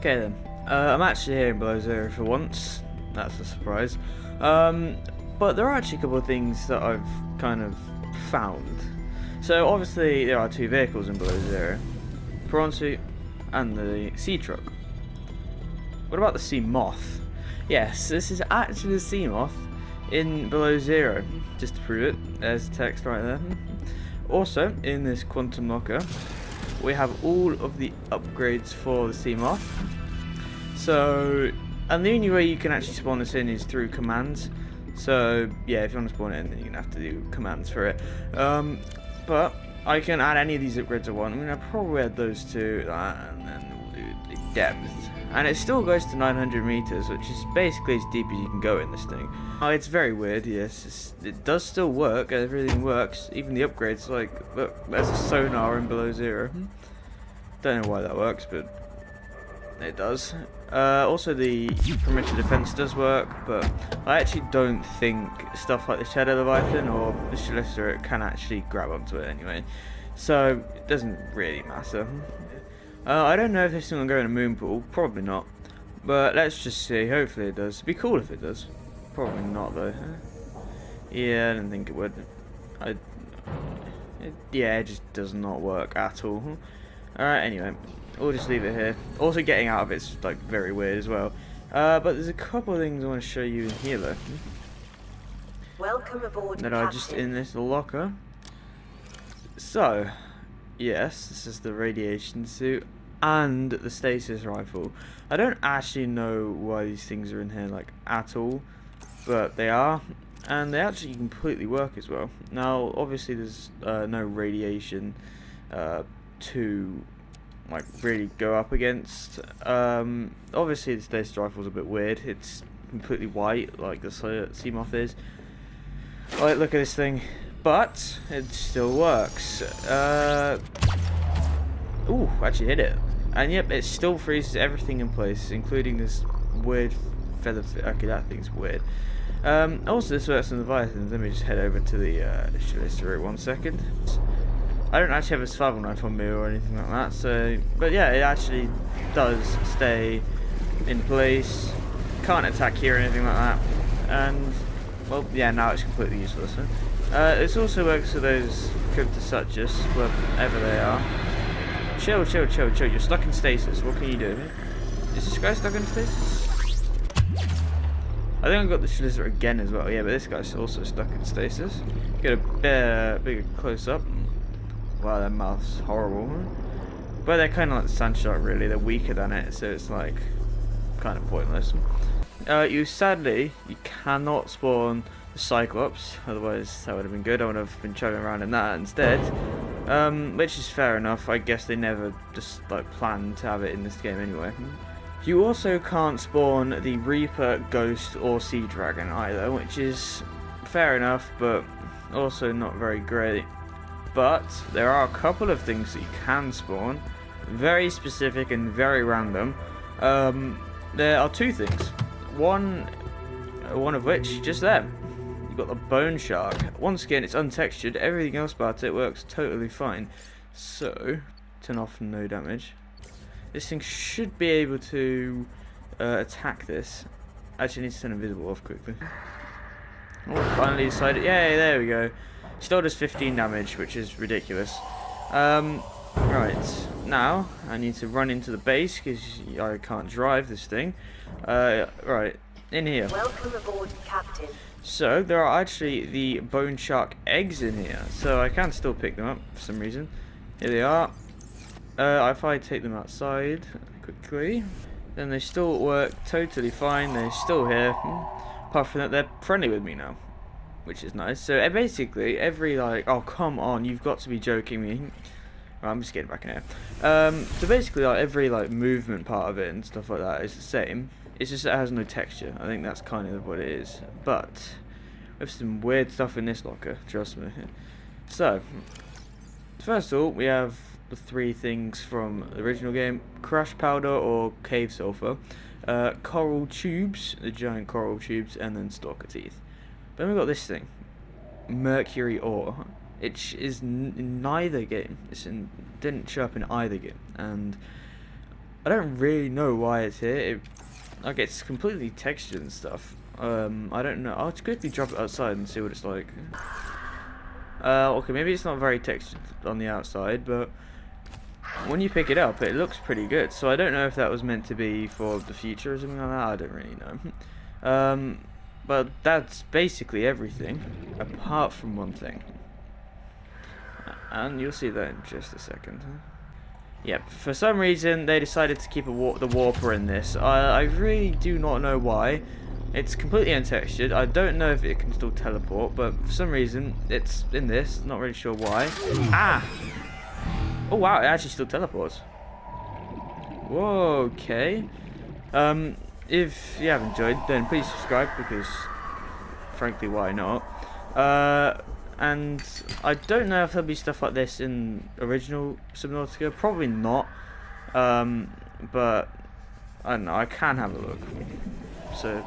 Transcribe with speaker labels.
Speaker 1: Okay then, I'm actually here in Below Zero for once. That's a surprise. But there are actually a couple of things that I've kind of found. So obviously there are two vehicles in Below Zero, Prawn Suit and the Sea Truck. What about the Sea Moth? Yes, this is actually the Sea Moth in Below Zero. Just to prove it, there's text right there. Also, in this Quantum Locker, we have all of the upgrades for the Sea Moth. So, and the only way you can actually spawn this in is through commands. So, yeah, if you want to spawn it in, then you're going to have to do commands for it. But I can add any of these upgrades I want. I mean, I'll probably add those two, and then we'll do the depth. And it still goes to 900 meters, which is basically as deep as you can go in this thing. Oh, it's very weird, yes. It does still work, everything works. Even the upgrades, like, look, there's a sonar in Below Zero. Don't know why that works, but it does. Also, the perimeter defense does work, but I actually don't think stuff like the Shadow Leviathan or the Shalista can actually grab onto it anyway. So, it doesn't really matter. I don't know if this thing will go in a moon pool, probably not. But let's just see, hopefully it does. It'd be cool if it does. Probably not though. Yeah, I didn't think it would. Yeah, it just does not work at all. Alright, anyway, we'll just leave it here. Also, getting out of it's like very weird as well. But there's a couple of things I want to show you in here though.
Speaker 2: Welcome aboard,
Speaker 1: that are just in this locker. So, yes, this is the radiation suit and the stasis rifle. I don't actually know why these things are in here like at all, but they are, and they actually completely work as well. Now, obviously, there's no radiation to like really go up against. Obviously, the stasis rifle's a bit weird. It's completely white, like the Sea Moth is. Like, look at this thing. But it still works. Ooh, actually hit it. And yep, it still freezes everything in place, including this weird feather. Okay, that thing's weird. Also, this works on the Leviathans. Let me just head over to the Shalista route 1 second. I don't actually have a survival knife on me or anything like that, so. But yeah, it actually does stay in place. Can't attack here or anything like that. And, well, yeah, now it's completely useless. Huh? This also works for those Cryptosuchus, wherever they are. Chill. You're stuck in stasis. What can you do? Is this guy stuck in stasis? I think I got the Shalista again as well. Yeah, but this guy's also stuck in stasis. Get a bigger close up. Wow, their mouth's horrible. But they're kind of like the Sandshot, really. They're weaker than it, so it's like kind of pointless. Sadly, you cannot spawn the Cyclops, otherwise that would have been good. I would have been chugging around in that instead, which is fair enough. I guess they never just like planned to have it in this game anyway. You also can't spawn the Reaper, Ghost or Sea Dragon either, which is fair enough, but also not very great. But there are a couple of things that you can spawn, very specific and very random. There are two things. One of which, just there. You've got the Bone Shark. Once again, it's untextured. Everything else about it works totally fine. So, turn off no damage. This thing should be able to attack this. Actually, I need to turn invisible off quickly. Oh, finally decided. Yay, there we go. Still does 15 damage, which is ridiculous. Right, now I need to run into the base because I can't drive this thing. Right, in here.
Speaker 2: Welcome aboard, Captain.
Speaker 1: So there are actually the Bone Shark eggs in here, so I can still pick them up for some reason. Here they are. If I take them outside quickly, then they still work totally fine. They're still here, apart from that they're friendly with me now, which is nice. So basically, every like, oh come on, you've got to be joking me. Well, I'm just getting back in here. So basically, like every like movement part of it and stuff like that is the same. It's just it has no texture. I think that's kind of what it is. But we have some weird stuff in this locker. Trust me. So first of all, we have the three things from the original game: crash powder or cave sulfur, coral tubes, the giant coral tubes, and then stalker teeth. Then we got this thing, mercury ore. It is in neither game. Didn't show up in either game, and I don't really know why it's here. Like, it's completely textured and stuff. I don't know. I'll just quickly drop it outside and see what it's like. Okay, maybe it's not very textured on the outside, but when you pick it up, it looks pretty good. So I don't know if that was meant to be for the future or something like that. I don't really know. But that's basically everything, apart from one thing. And you'll see that in just a second. Yep, for some reason they decided to keep the warper in this. I really do not know why. It's completely untextured. I don't know if it can still teleport, but for some reason it's in this. Not really sure why. Ah! Oh wow, it actually still teleports. Whoa, okay. If you have enjoyed, then please subscribe, because frankly, why not? And I don't know if there'll be stuff like this in original Subnautica. Probably not. But I don't know. I can have a look. So